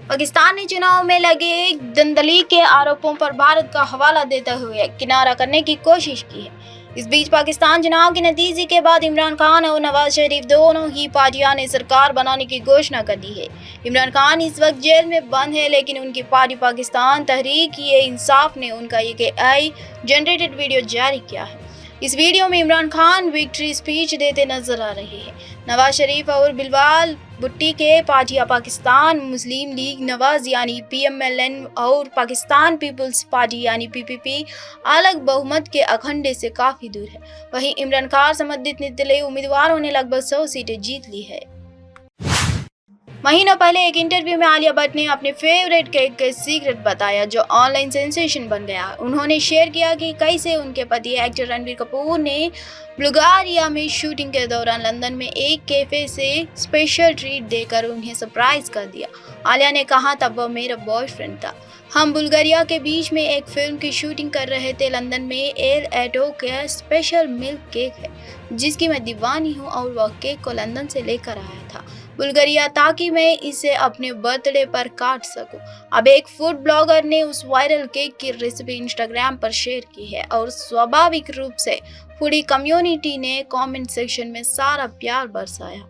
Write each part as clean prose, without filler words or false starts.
पाकिस्तान ने चुनाव में लगे दंदली के आरोपों पर भारत का हवाला देते हुए किनारा करने की कोशिश की है। इस बीच पाकिस्तान चुनाव के नतीजे के बाद इमरान खान और नवाज शरीफ दोनों ही पार्टियां ने सरकार बनाने की घोषणा कर दी है। इमरान खान इस वक्त जेल में बंद है, लेकिन उनकी पार्टी पाकिस्तान तहरीक-ए-इंसाफ ने उनका एक AI जनरेटेड वीडियो जारी किया है। इस वीडियो में इमरान खान विक्ट्री स्पीच देते नजर आ रहे हैं। नवाज शरीफ और बिलावल भुट्टो के पार्टियां पाकिस्तान मुस्लिम लीग नवाज यानी PMLN और पाकिस्तान पीपल्स पार्टी यानी PPP अलग बहुमत के अखंडे से काफी दूर है। वहीं इमरान खान संबंधित निर्दलीय उम्मीदवारों ने लगभग 100 सीटें जीत ली है। महीनों पहले एक इंटरव्यू में आलिया भट्ट ने अपने फेवरेट केक का सीक्रेट बताया, जो ऑनलाइन सेंसेशन बन गया। उन्होंने शेयर किया कि कैसे उनके पति एक्टर रणबीर कपूर ने बुल्गारिया में शूटिंग के दौरान लंदन में एक कैफे से स्पेशल ट्रीट देकर उन्हें सरप्राइज कर दिया। आलिया ने कहा, तब वह मेरा बॉयफ्रेंड था। हम बुल्गारिया के बीच में एक फिल्म की शूटिंग कर रहे थे। लंदन में एल एटो का स्पेशल मिल्क केक है जिसकी मैं दीवानी हूँ और वह केक को लंदन से लेकर आया था बुल्गारिया ताकि मैं इसे अपने बर्थडे पर काट सकूं। अब एक फूड ब्लॉगर ने उस वायरल केक की रेसिपी इंस्टाग्राम पर शेयर की है और स्वाभाविक रूप से पूरी कम्युनिटी ने कमेंट सेक्शन में सारा प्यार बरसाया।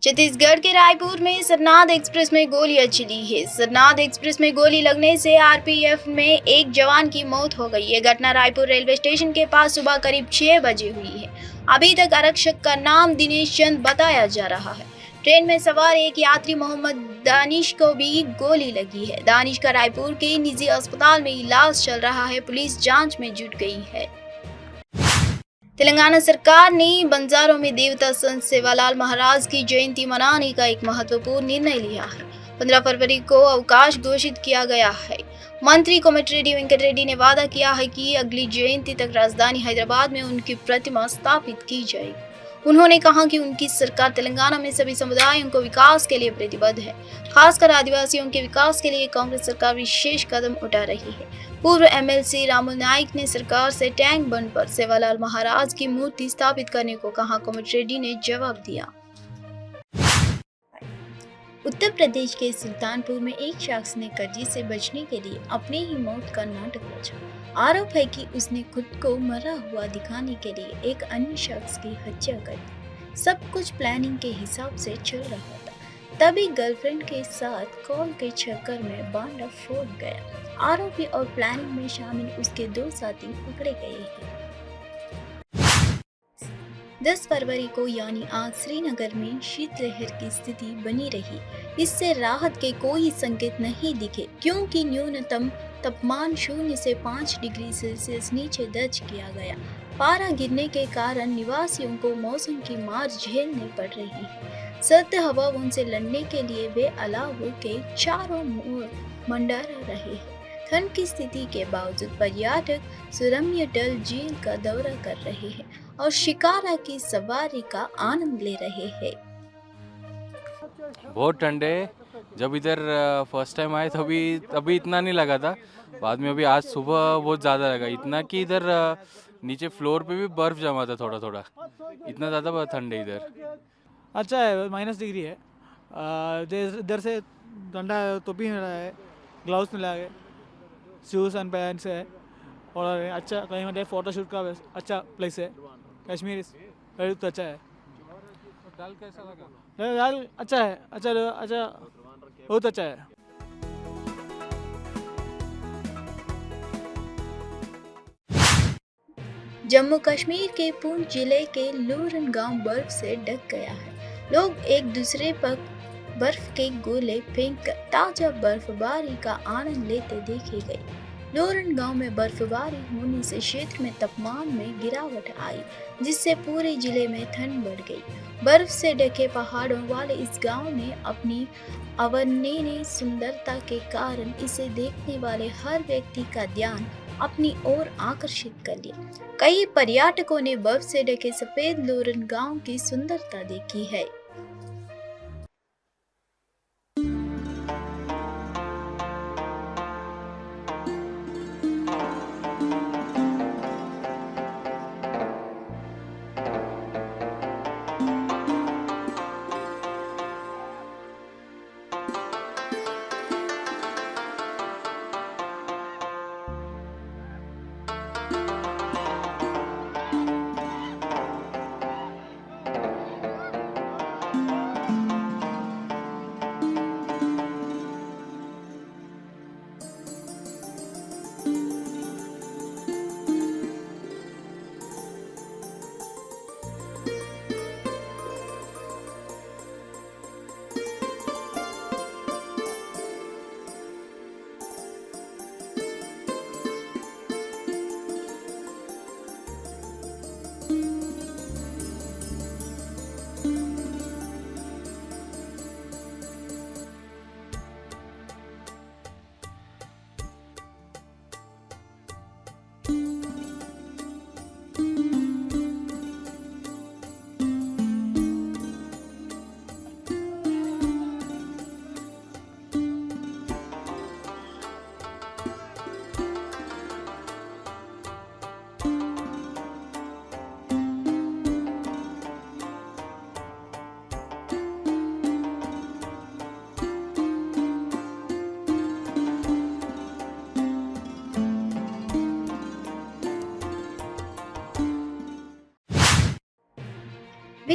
छत्तीसगढ़ के रायपुर में सरनाथ एक्सप्रेस में गोलियां चली है। सरनाथ एक्सप्रेस में गोली लगने से RPF में एक जवान की मौत हो गई। ये घटना रायपुर रेलवे स्टेशन के पास सुबह करीब 6 बजे हुई है। अभी तक आरक्षक का नाम दिनेश चंद बताया जा रहा है। ट्रेन में सवार एक यात्री मोहम्मद दानिश को भी गोली लगी है। दानिश का रायपुर के निजी अस्पताल में इलाज चल रहा है। पुलिस जांच में जुट गई है। तेलंगाना सरकार ने बंजारों में देवता संत सेवालाल महाराज की जयंती मनाने का एक महत्वपूर्ण निर्णय लिया है। 15 फरवरी को अवकाश घोषित किया गया है। मंत्री कोमटिरेड्डी वेंकट रेड्डी ने वादा किया है कि अगली जयंती तक राजधानी हैदराबाद में उनकी प्रतिमा स्थापित की जाएगी। उन्होंने कहा कि उनकी सरकार तेलंगाना में सभी समुदायों को विकास के लिए प्रतिबद्ध है। खासकर आदिवासियों के विकास के लिए कांग्रेस सरकार विशेष कदम उठा रही है। पूर्व MLC रामुल नाइक ने सरकार से टैंक बंड पर सेवालाल महाराज की मूर्ति स्थापित करने को कहा। कोमटिरेड्डी ने जवाब दिया। उत्तर प्रदेश के सुल्तानपुर में एक शख्स ने कर्जे से बचने के लिए अपने ही मौत का नाटक रचा। आरोप है कि उसने खुद को मरा हुआ दिखाने के लिए एक अन्य शख्स की हत्या कर दी। सब कुछ प्लानिंग के हिसाब से चल रहा था, तभी गर्लफ्रेंड के साथ कॉल के चक्कर में बांडा फूट गया। आरोपी और प्लानिंग में शामिल उसके 2 साथी पकड़े गए हैं। 10 फरवरी को यानी आज श्रीनगर में शीतलहर की स्थिति बनी रही। इससे राहत के कोई संकेत नहीं दिखे, क्योंकि न्यूनतम तापमान 0 से 5 डिग्री सेल्सियस नीचे दर्ज किया गया। पारा गिरने के कारण निवासियों को मौसम की मार झेलनी पड़ रही है। सर्द हवाओं से लड़ने के लिए वे अलाव के चारों ओर मंडरा रहे हैं। ठंड की स्थिति के बावजूद पर्यटक सुरम्य डल झील का दौरा कर रहे हैं और शिकारा की सवारी का आनंद ले रहे हैं। बहुत ठंड है। जब इधर फर्स्ट टाइम आए तभी इतना नहीं लगा था। बाद में अभी आज सुबह बहुत ज़्यादा लगा, इतना कि इधर नीचे फ्लोर पे भी बर्फ जमा था थोड़ा थोड़ा। इतना ज़्यादा ठंड है इधर। अच्छा है, -डिग्री है। इधर से ठंडा टोपी मिला है, ग्लव्स मिला है, शूज़ एंड पैंट्स है और अच्छा कहीं मतलब फ़ोटोशूट का अच्छा प्लेस है। कश्मीर बहुत अच्छा है। दाल कैसा लगा? दाल अच्छा है, अच्छा बहुत अच्छा है। जम्मू कश्मीर के पुंछ जिले के लूरन गांव बर्फ से ढक गया है। लोग एक दूसरे पर बर्फ के गोले फेंककर ताजा बर्फबारी का आनंद लेते देखे गए। लूरन गांव में बर्फबारी होने से क्षेत्र में तापमान में गिरावट आई, जिससे पूरे जिले में ठंड बढ़ गई। बर्फ से ढके पहाड़ों वाले इस गांव ने अपनी अवर्णनीय सुंदरता के कारण इसे देखने वाले हर व्यक्ति का ध्यान अपनी ओर आकर्षित कर लिया। कई पर्यटकों ने बर्फ से ढके सफेद लूरन गांव की सुंदरता देखी है।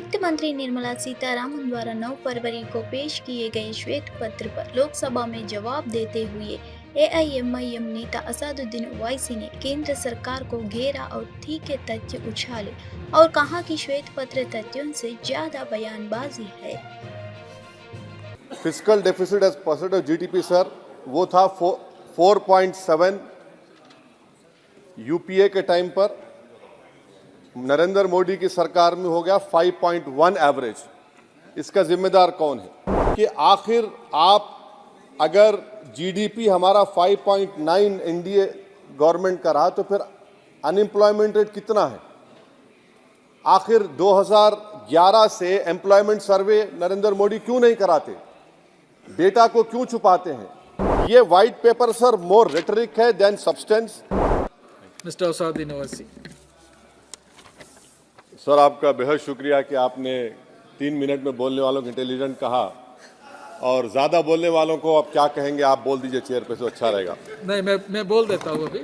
वित्त मंत्री निर्मला सीतारामन द्वारा 9 फरवरी को पेश किए गए श्वेत पत्र पर लोकसभा में जवाब देते हुए एआईएमआईएम नेता असदुद्दीन ओवैसी ने केंद्र सरकार को घेरा और तीखे तथ्य उछाले और कहा कि श्वेत पत्र तथ्यों से ज्यादा बयानबाजी है। Fiscal deficit as percent of GDP sir वो था 4.7 यूपीए के टाइम पर, नरेंद्र मोदी की सरकार में हो गया 5.1 एवरेज। इसका जिम्मेदार कौन है कि आखिर आप अगर जीडीपी हमारा 5.9 एनडीए गवर्नमेंट का रहा तो फिर अनएम्प्लॉयमेंट रेट कितना है? आखिर 2011 से एम्प्लॉयमेंट सर्वे नरेंद्र मोदी क्यों नहीं कराते? डेटा को क्यों छुपाते हैं? ये white paper sir more rhetoric है than substance. Mister Asaduddin Owaisi. Sir आपका बेहद शुक्रिया कि आपने 3 मिनट में बोलने वालों को इंटेलिजेंट कहा, और ज़्यादा बोलने वालों को अब क्या कहेंगे आप बोल दीजिए चेयर पे तो अच्छा रहेगा। नहीं, मैं बोल देता हूँ अभी।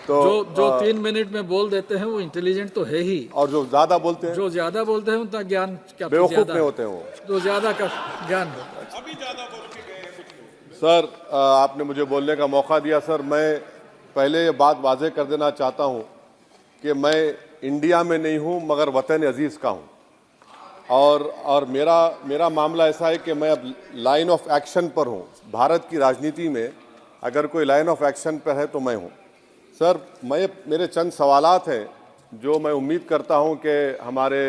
तो जो 3 मिनट में बोल देते हैं वो इंटेलिजेंट तो है ही, और जो ज़्यादा बोलते हैं, जो ज्यादा बोलते हैं उतना ज्ञान क्या बेवकूफ़ ज्यादा में होते हैं वो। तो ज्यादा का ज्ञान होता है। सर आपने मुझे बोलने का मौका दिया। सर मैं पहले ये बात वाज़ेह कर देना चाहता हूँ कि मैं इंडिया में नहीं हूँ मगर वतन अजीज़ का हूँ, और मेरा मामला ऐसा है कि मैं अब लाइन ऑफ एक्शन पर हूँ। भारत की राजनीति में अगर कोई लाइन ऑफ एक्शन पर है तो मैं हूँ। सर मेरे चंद सवालात हैं जो मैं उम्मीद करता हूँ कि हमारे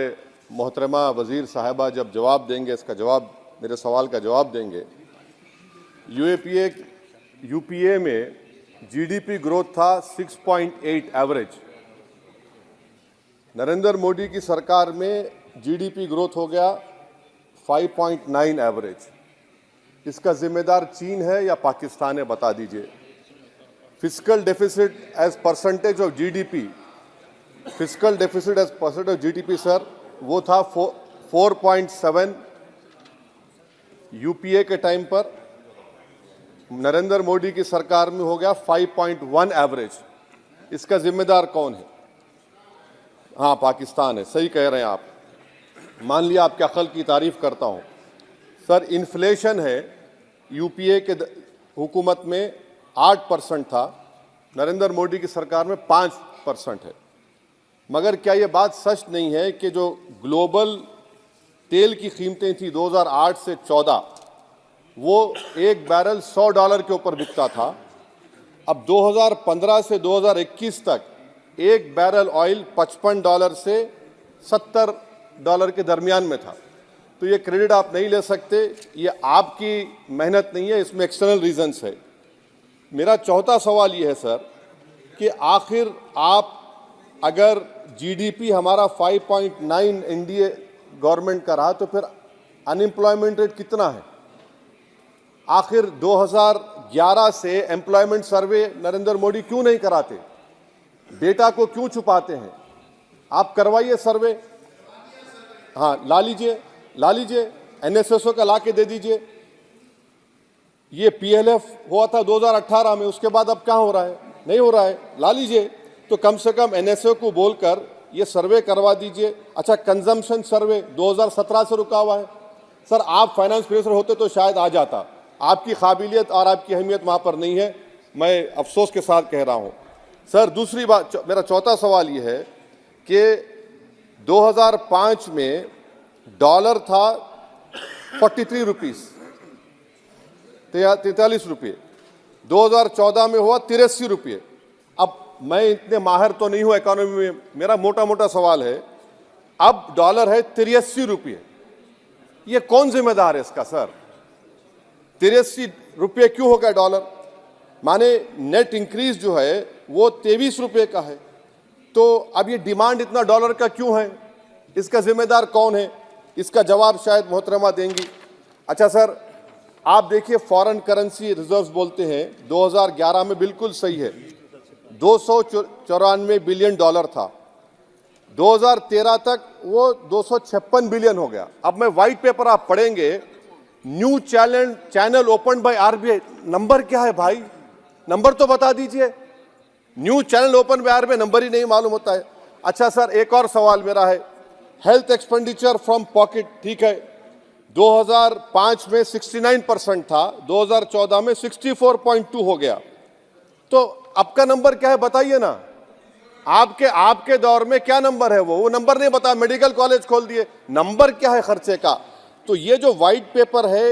मोहतरमा वज़ीर साहिबा जब जवाब देंगे, इसका जवाब, मेरे सवाल का जवाब देंगे। यूपीए में जीडीपी ग्रोथ था 6.8 एवरेज। नरेंद्र मोदी की सरकार में जीडीपी ग्रोथ हो गया 5.9 एवरेज। इसका जिम्मेदार चीन है या पाकिस्तान है, बता दीजिए। Fiscal deficit as percentage of GDP, fiscal deficit as percent of GDP sir वो था 4.7 यूपीए के टाइम पर, नरेंद्र मोदी की सरकार में हो गया 5.1 एवरेज। इसका जिम्मेदार कौन है? हाँ, पाकिस्तान है। सही कह रहे हैं आप। मान लिया आपके अक्ल की तारीफ करता हूँ। सर इन्फ्लेशन है यूपीए के हुकूमत में 8% था, नरेंद्र मोदी की सरकार में 5% है। मगर क्या ये बात सच नहीं है कि जो ग्लोबल तेल की कीमतें थी 2008 से 14, वो एक बैरल $100 के ऊपर बिकता था। अब 2015 से 2021 तक एक बैरल ऑयल $55 से $70 के दरमियान में था। तो ये क्रेडिट आप नहीं ले सकते, ये आपकी मेहनत नहीं है, इसमें एक्सटर्नल रीजंस है। मेरा चौथा सवाल ये है सर कि आखिर आप अगर जीडीपी हमारा 5.9 एनडीए गवर्नमेंट का रहा तो फिर अनएम्प्लॉयमेंट रेट कितना है? आखिर 2011 से एम्प्लॉयमेंट सर्वे नरेंद्र मोदी क्यों नहीं कराते? डेटा को क्यों छुपाते हैं? आप करवाइए सर्वे। हाँ, ला लीजिए एनएसएसओ का ला के दे दीजिए। ये पीएलएफ हुआ था 2018 में, उसके बाद अब क्या हो रहा है? नहीं हो रहा है। ला लीजिए, तो कम से कम एनएसओ को बोलकर ये सर्वे करवा दीजिए। अच्छा, कंजम्पशन सर्वे 2017 से रुका हुआ है। सर आप फाइनेंस मिनिस्टर होते तो शायद आ जाता। आपकी काबिलियत और आपकी अहमियत वहाँ पर नहीं है, मैं अफसोस के साथ कह रहा हूँ। सर दूसरी बात, मेरा चौथा सवाल ये है कि 2005 में डॉलर था 43 रुपीस, 43 रुपये। 2014 में हुआ 83 रुपये। अब मैं इतने माहिर तो नहीं हूँ इकोनॉमी में, मेरा मोटा मोटा सवाल है, अब डॉलर है 83 रुपये। ये कौन जिम्मेदार है इसका सर? 83 रुपये क्यों हो गया डॉलर? माने नेट इंक्रीज जो है वो 23 रुपये का है। तो अब ये डिमांड इतना डॉलर का क्यों है? इसका जिम्मेदार कौन है? इसका जवाब शायद मोहतरमा देंगी। अच्छा सर, आप देखिए फॉरेन करेंसी रिजर्व्स बोलते हैं 2011 में, बिल्कुल सही है, 294 बिलियन डॉलर था। 2013 तक वो 256 बिलियन हो गया। अब मैं व्हाइट पेपर आप पढ़ेंगे, new channel open by RBI. Number क्या है भाई? नंबर तो बता दीजिए। New channel open by RBI, number ही नहीं मालूम होता है। अच्छा सर, एक और सवाल मेरा है हेल्थ एक्सपेंडिचर फ्रॉम पॉकेट, ठीक है, 2005 में 69% था, 2014 में 64.2 हो गया। तो अब का नंबर क्या है बताइए ना, आपके दौर में क्या नंबर है? वो नंबर नहीं बता, मेडिकल कॉलेज खोल दिए, नंबर क्या है खर्चे का? तो ये जो व्हाइट पेपर है,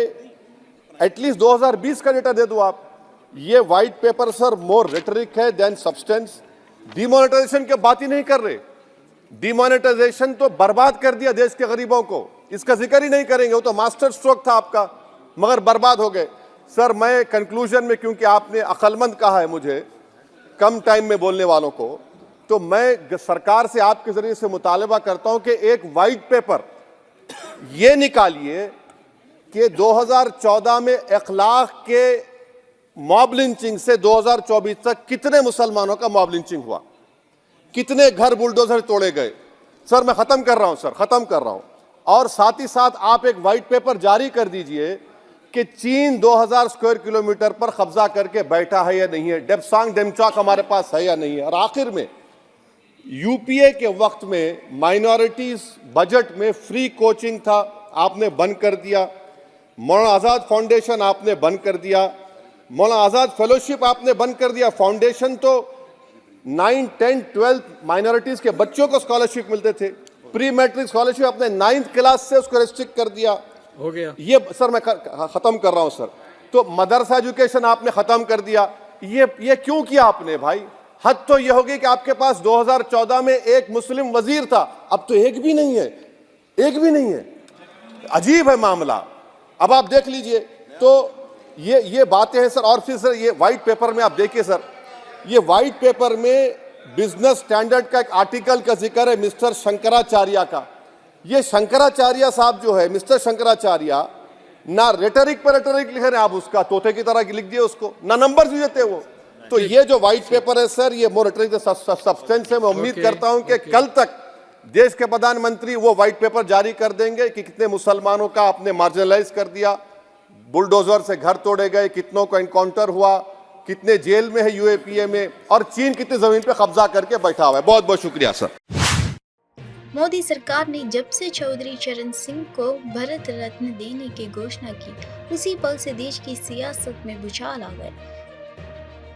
एटलीस्ट 2020 का डेटा दे दो आप। ये white paper sir more rhetoric है देन सब्सटेंस। डिमोनेटाइजेशन की बात ही नहीं कर रहे। डिमोनेटाइजेशन तो बर्बाद कर दिया देश के गरीबों को, इसका जिक्र ही नहीं करेंगे, वो तो मास्टर स्ट्रोक था आपका, मगर बर्बाद हो गए। सर मैं कंक्लूजन में, क्योंकि आपने अक्लमंद कहा है मुझे कम टाइम में बोलने वालों को, तो मैं सरकार से आपके जरिए से मुतालबा करता हूं कि एक व्हाइट पेपर ये निकालिए कि 2014 में 1 लाख के मॉब लिंचिंग से 2024 तक कितने मुसलमानों का मॉब लिंचिंग हुआ, कितने घर बुलडोजर तोड़े गए। सर मैं खत्म कर रहा हूं सर, खत्म कर रहा हूं। और साथ ही साथ आप एक व्हाइट पेपर जारी कर दीजिए कि चीन 2000 स्क्वायर किलोमीटर पर कब्जा करके बैठा है या नहीं है, डेप्सांग डेमचौक हमारे पास है या नहीं है। और आखिर में यूपीए के वक्त में माइनॉरिटीज बजट में फ्री कोचिंग था, आपने बंद कर दिया। मौलाना आज़ाद फाउंडेशन आपने बंद कर दिया, मौलाना आज़ाद फेलोशिप आपने बंद कर दिया। फाउंडेशन तो 9, 10, 12 माइनॉरिटीज के बच्चों को स्कॉलरशिप मिलते थे। प्री मैट्रिक स्कॉलरशिप आपने 9th क्लास से उसको रेस्ट्रिक्ट कर दिया, हो गया। ये सर मैं खत्म कर रहा हूं सर। तो मदरसा एजुकेशन आपने खत्म कर दिया। ये क्यों किया आपने भाई? हद तो ये होगी कि आपके पास 2014 में एक मुस्लिम वजीर था, अब तो एक भी नहीं है, एक भी नहीं है। अजीब है मामला। अब आप देख लीजिए, तो ये बातें हैं सर। और फिर सर ये व्हाइट पेपर में आप देखिए सर, ये व्हाइट पेपर में बिजनेस स्टैंडर्ड का एक आर्टिकल का जिक्र है मिस्टर शंकराचार्य का। ये शंकराचार्य साहब जो है, मिस्टर शंकराचार्य, ना रेटरिक पर रेटरिक लिख रहे हैं आप, उसका तोते की तरह लिख दिए उसको, ना नंबर भी देते वो। तो ये जो व्हाइट पेपर है सर, ये मोर रेटरिक सब्सटेंस है। मैं उम्मीद करता हूं कि कल तक देश के प्रधानमंत्री वो व्हाइट पेपर जारी कर देंगे कि कितने मुसलमानों का आपने मार्जिनलाइज कर दिया, बुलडोजर से घर तोड़े गए, कितनों का इनकाउंटर हुआ, कितने जेल में है यूएपीए में, और चीन कितनी जमीन पे कब्जा करके बैठा हुआ है। बहुत बहुत शुक्रिया सर। मोदी सरकार ने जब से चौधरी चरण सिंह को भारत रत्न देने की घोषणा की, उसी पल से देश की सियासत में भूचाल आ गए।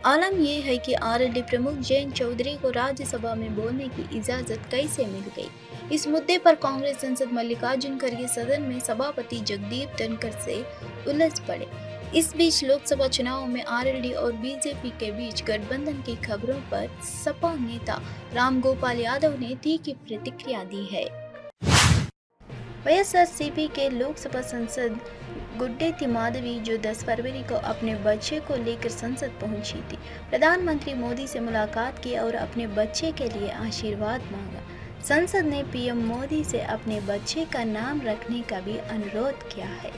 आलम यह है कि आरएलडी प्रमुख जयंत चौधरी को राज्यसभा में बोलने की इजाजत कैसे मिल गई। इस मुद्दे पर कांग्रेस सांसद मल्लिकार्जुन खड़गे सदन में सभापति जगदीप धनखड़ से उलझ पड़े। इस बीच लोकसभा चुनाव में आरएलडी और बीजेपी के बीच गठबंधन की खबरों पर सपा नेता रामगोपाल यादव ने तीखी प्रतिक्रिया दी है। वाईएसआरसीपी के लोकसभा सांसद गुड्डेती माधवी, जो 10 फरवरी को अपने बच्चे को लेकर संसद पहुंची थी, प्रधानमंत्री मोदी से मुलाकात की और अपने बच्चे के लिए आशीर्वाद मांगा। संसद ने पीएम मोदी से अपने बच्चे का नाम रखने का भी अनुरोध किया है।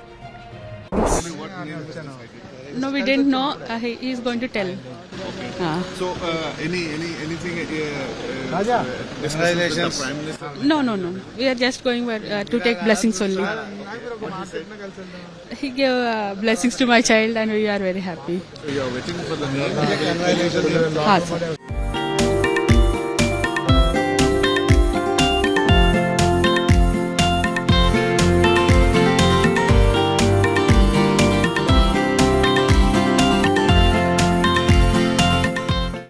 No, we didn't know. He is going to tell. So, anything? Congratulations. No. We are just going to take blessings only. He gave blessings to my child, and we are very happy. You are waiting for the name. Congratulations. हाँ, sir.